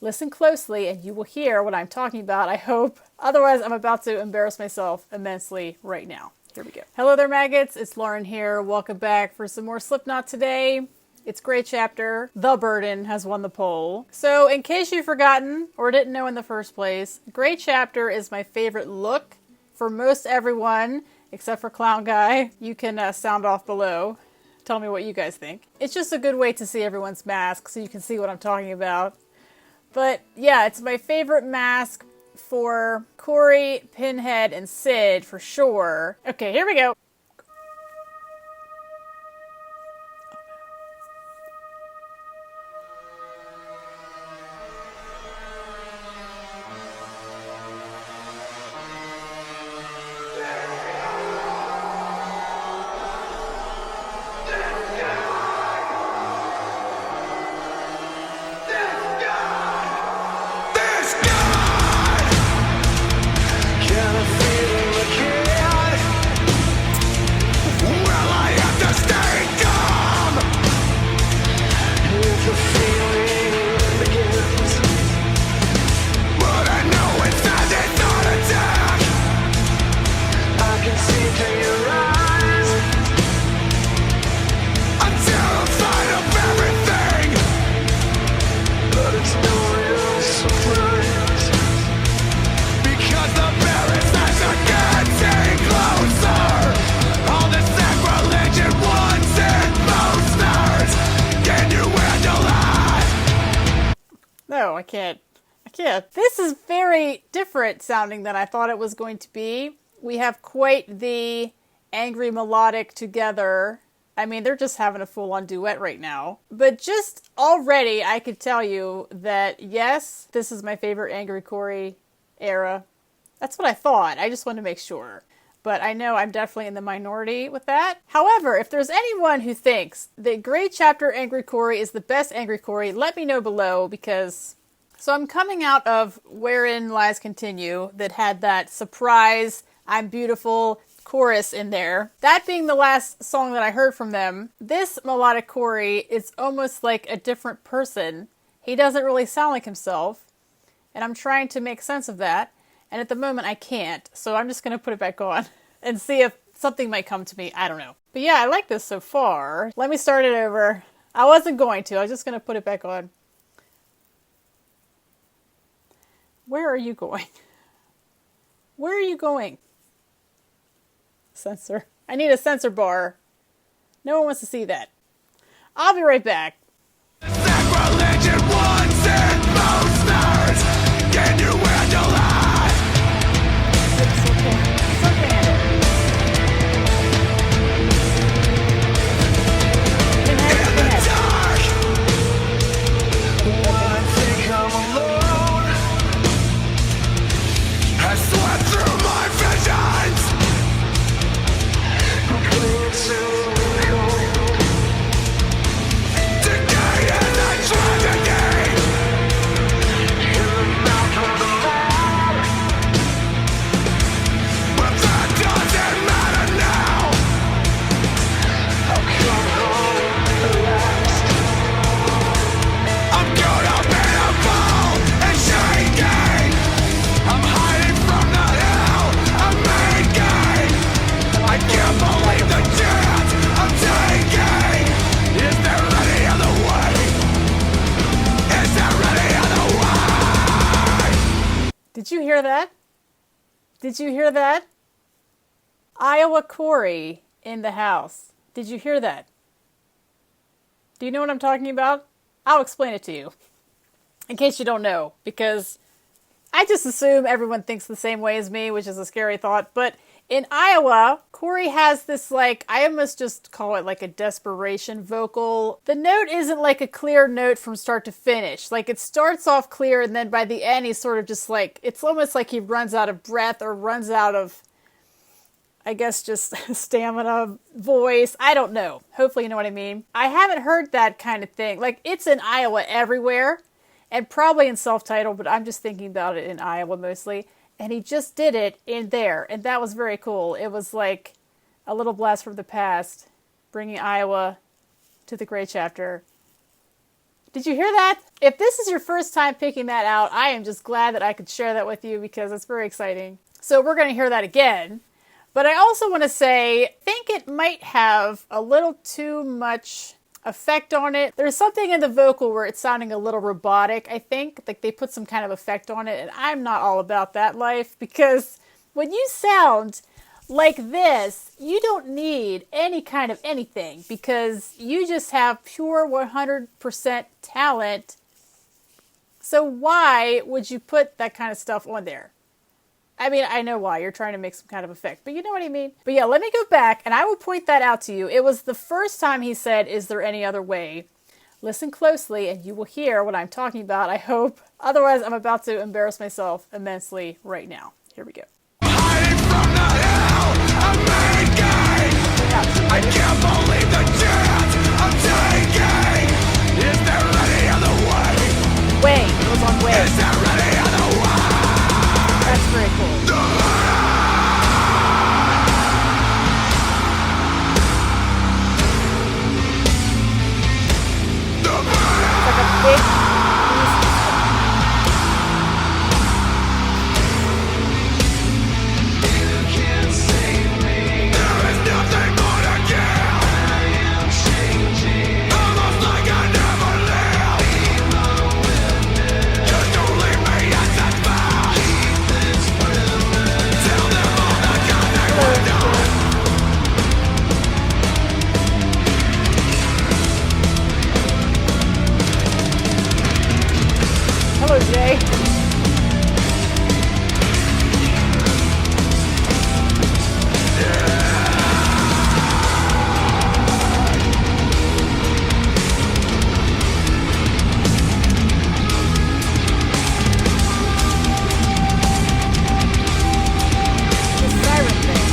Listen closely and you will hear what I'm talking about, I hope. Otherwise, I'm about to embarrass myself immensely right now. Here we go. Hello there, maggots. It's Lauren here. Welcome back for some more Slipknot today. It's Great Chapter. The Burden has won the poll. So, in case you've forgotten or didn't know in the first place, Great Chapter is my favorite look for most everyone, except for Clown Guy. You can sound off below. Tell me what you guys think. It's just a good way to see everyone's mask so you can see what I'm talking about. But yeah, it's my favorite mask for Corey, Pinhead, and Sid for sure. Okay, here we go. No, I can't. This is very different sounding than I thought it was going to be. We have quite the angry melodic together. I mean, they're just having a full-on duet right now. But just already, I could tell you that, yes, this is my favorite Angry Corey era. That's what I thought. I just wanted to make sure. But I know I'm definitely in the minority with that. However, if there's anyone who thinks that Great Chapter Angry Corey is the best Angry Corey, let me know below, because... So I'm coming out of Wherein Lies Continue that had that surprise, I'm beautiful chorus in there. That being the last song that I heard from them, this melodic Corey is almost like a different person. He doesn't really sound like himself, and I'm trying to make sense of that. And at the moment, I can't. So I'm just going to put it back on and see if something might come to me. I don't know. But yeah, I like this so far. Let me start it over. I wasn't going to. I was just going to put it back on. Where are you going? Where are you going? Censor. I need a censor bar. No one wants to see that. I'll be right back. Sacrilegion ones and monsters. Can you handle that? Did you hear that? Did you hear that? Iowa Corey in the house. Did you hear that? Do you know what I'm talking about? I'll explain it to you. In case you don't know. Because I just assume everyone thinks the same way as me, which is a scary thought. But in Iowa, Corey has this, like, I almost just call it like a desperation vocal. The note isn't like a clear note from start to finish. Like, it starts off clear, and then by the end, he's sort of just like, it's almost like he runs out of breath or runs out of, I guess, just stamina, voice. I don't know. Hopefully you know what I mean. I haven't heard that kind of thing. Like, it's in Iowa everywhere, and probably in self-titled, but I'm just thinking about it in Iowa mostly. And he just did it in there. And that was very cool. It was like a little blast from the past, bringing Iowa to the Great Chapter. Did you hear that? If this is your first time picking that out, I am just glad that I could share that with you because it's very exciting. So we're going to hear that again. But I also want to say, I think it might have a little too much effect on it. There's something in the vocal where it's sounding a little robotic, I think. Like they put some kind of effect on it, and I'm not all about that life because when you sound like this, you don't need any kind of anything because you just have pure 100% talent. So why would you put that kind of stuff on there? I mean, I know why. You're trying to make some kind of effect, but you know what I mean? But yeah, let me go back and I will point that out to you. It was the first time he said, "Is there any other way?" Listen closely and you will hear what I'm talking about, I hope. Otherwise, I'm about to embarrass myself immensely right now. Here we go. Hiding from the hell of mankind. I can't believe the chance I'm taking. Is there any other way? Way. It was on way. Is there any other way? That's very cool. It's like a big piece. There is nothing more to give. I am changing. Almost like I never lived. Just don't leave me as that man. Tell them all the goddamn we're done. Hello, Jay. The siren thing.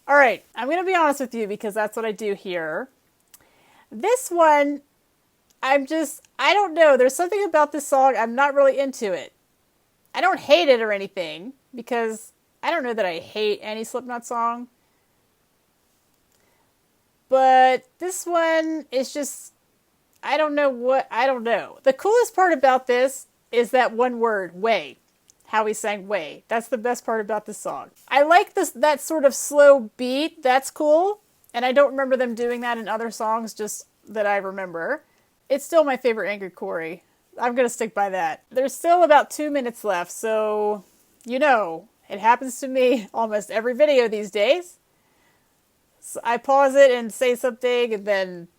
All right, I'm going to be honest with you because that's what I do here. This one, I don't know. There's something about this song, I'm not really into it. I don't hate it or anything because I don't know that I hate any Slipknot song. But this one is just, I don't know. The coolest part about this is that one word, way. How he sang way. That's the best part about this song. I like that sort of slow beat. That's cool. And I don't remember them doing that in other songs, just that I remember. It's still my favorite Angry Corey. I'm going to stick by that. There's still about 2 minutes left, so you know, it happens to me almost every video these days. So I pause it and say something, and then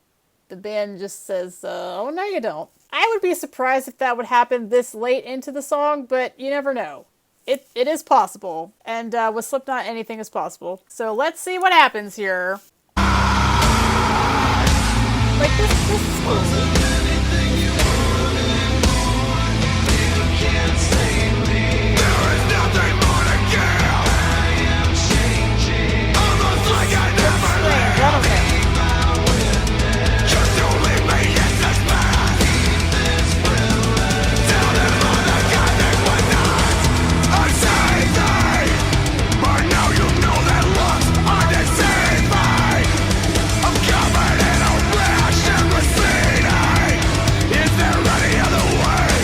the band just says, oh, no, you don't. I would be surprised if that would happen this late into the song, but you never know. It is possible. And with Slipknot, anything is possible. So let's see what happens here. Like, this is cool. There is nothing more to give. I am changing. Almost like I never lived. I don't know. Just don't leave me in suspense. Tell them all the goddamn we're not. I'm saving. But now you know that looks are deceiving. I'm covered in a rash and receding. Is there any other way?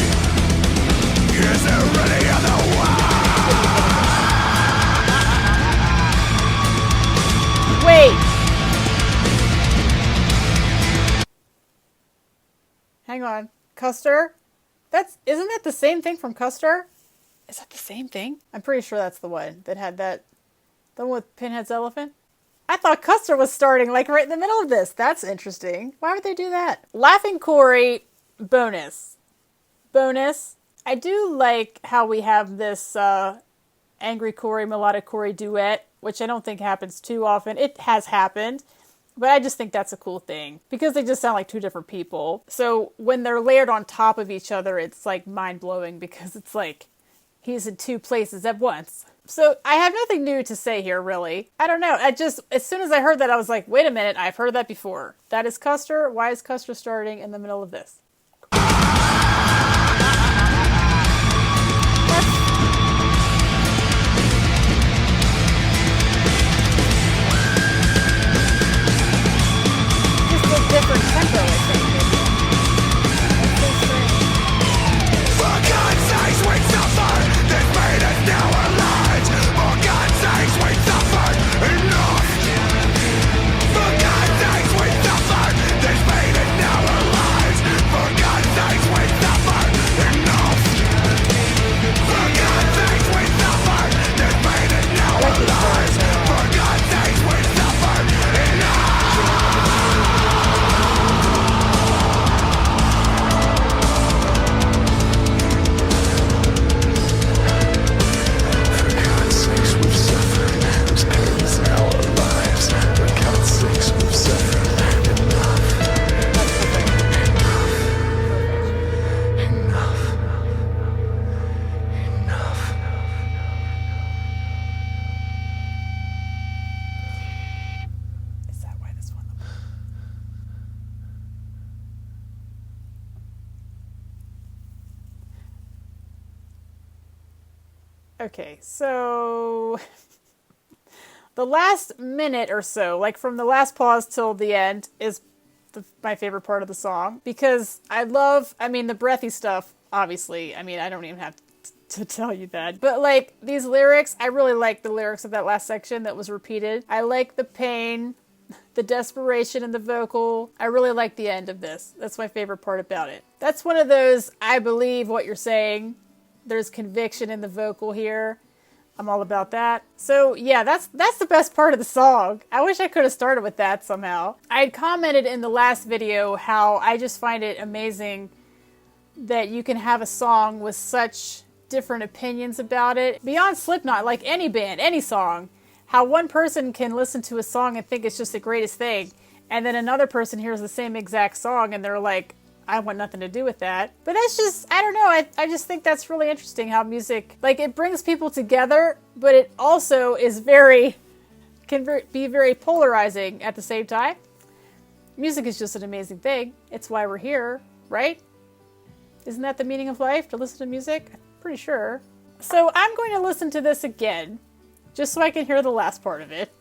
Is there any other way? Wait. Hang on. Custer? Isn't that the same thing from Custer? Is that the same thing? I'm pretty sure that's the one that had that. The one with Pinhead's elephant? I thought Custer was starting like right in the middle of this. That's interesting. Why would they do that? Laughing Corey, bonus. Bonus. I do like how we have this Angry Corey, Melodic Corey duet, which I don't think happens too often. It has happened, but I just think that's a cool thing because they just sound like two different people. So when they're layered on top of each other, it's like mind-blowing because it's like he's in two places at once. So I have nothing new to say here, really. I don't know. As soon as I heard that, I was like, wait a minute, I've heard that before. That is Custer. Why is Custer starting in the middle of this? Just a different tempo, I think. That's so strange. For God's sakes, we suffer. This pain is now our lives. For God's sakes, we suffer. Enough. For God's sakes, we suffer. This pain is now our lives. For God's sakes, we suffer. Enough. For God's sakes, we suffer. This pain is now our lives. For God's sakes, we suffer. Enough. Is that why this one? Okay, so the last minute or so, like from the last pause till the end, is my favorite part of the song because the breathy stuff, obviously. I mean, I don't even have to tell you that. But like these lyrics, I really like the lyrics of that last section that was repeated. I like the pain, the desperation in the vocal. I really like the end of this. That's my favorite part about it. That's one of those, I believe what you're saying. There's conviction in the vocal here. I'm all about that. So yeah, that's the best part of the song. I wish I could have started with that somehow. I had commented in the last video how I just find it amazing that you can have a song with such different opinions about it. Beyond Slipknot, like any band, any song, how one person can listen to a song and think it's just the greatest thing, and then another person hears the same exact song and they're like, I want nothing to do with that. But that's just, I don't know, I just think that's really interesting how music, like it brings people together, but it also is can be very polarizing at the same time. Music is just an amazing thing. It's why we're here, right? Isn't that the meaning of life, to listen to music? I'm pretty sure. So I'm going to listen to this again, just so I can hear the last part of it.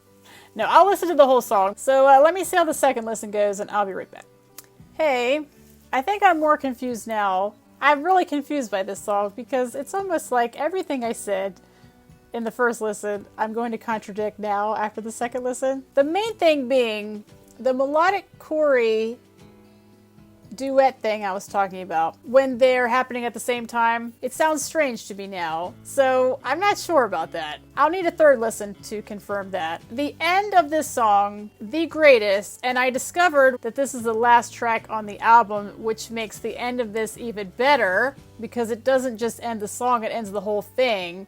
No, I'll listen to the whole song. So let me see how the second listen goes, and I'll be right back. Hey, I think I'm more confused now. I'm really confused by this song because it's almost like everything I said in the first listen, I'm going to contradict now after the second listen. The main thing being the melodic choreo duet thing I was talking about. When they're happening at the same time, it sounds strange to me now. So I'm not sure about that. I'll need a third listen to confirm that. The end of this song, the greatest, and I discovered that this is the last track on the album, which makes the end of this even better because it doesn't just end the song, it ends the whole thing.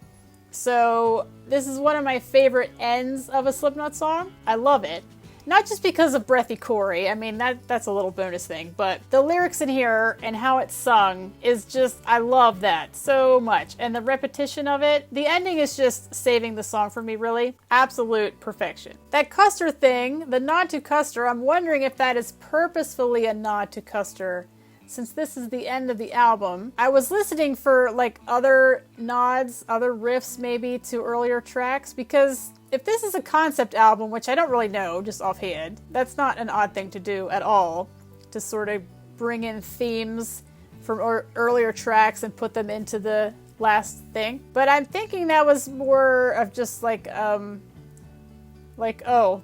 So this is one of my favorite ends of a Slipknot song. I love it. Not just because of breathy choreo, I mean, that's a little bonus thing, but the lyrics in here and how it's sung is just, I love that so much. And the repetition of it, the ending is just saving the song for me, really. Absolute perfection. That Custer thing, the nod to Custer, I'm wondering if that is purposefully a nod to Custer, since this is the end of the album. I was listening for like other nods, other riffs maybe to earlier tracks, because if this is a concept album, which I don't really know, just offhand, that's not an odd thing to do at all, to sort of bring in themes from earlier tracks and put them into the last thing. But I'm thinking that was more of just like, oh,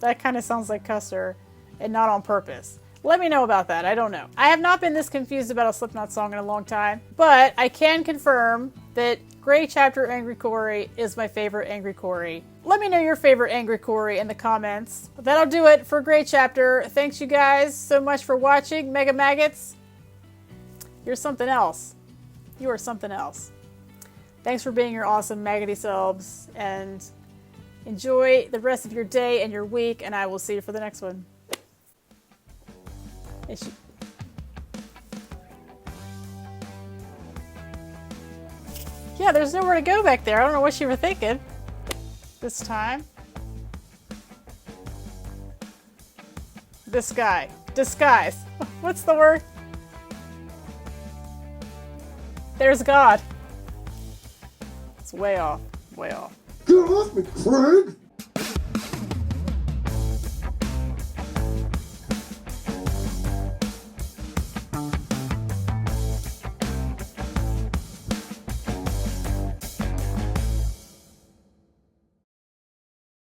that kind of sounds like Custer, and not on purpose. Let me know about that. I don't know. I have not been this confused about a Slipknot song in a long time, but I can confirm that Gray Chapter Angry Corey is my favorite Angry Corey. Let me know your favorite Angry Corey in the comments. That'll do it for Gray Chapter. Thanks you guys so much for watching. Mega Maggots, you're something else. You are something else. Thanks for being your awesome maggoty selves, and enjoy the rest of your day and your week, and I will see you for the next one. Yeah, there's nowhere to go back there. I don't know what you were thinking. This time. This guy. Disguise. What's the word? There's God. It's way off. Way off. Get off me, Craig!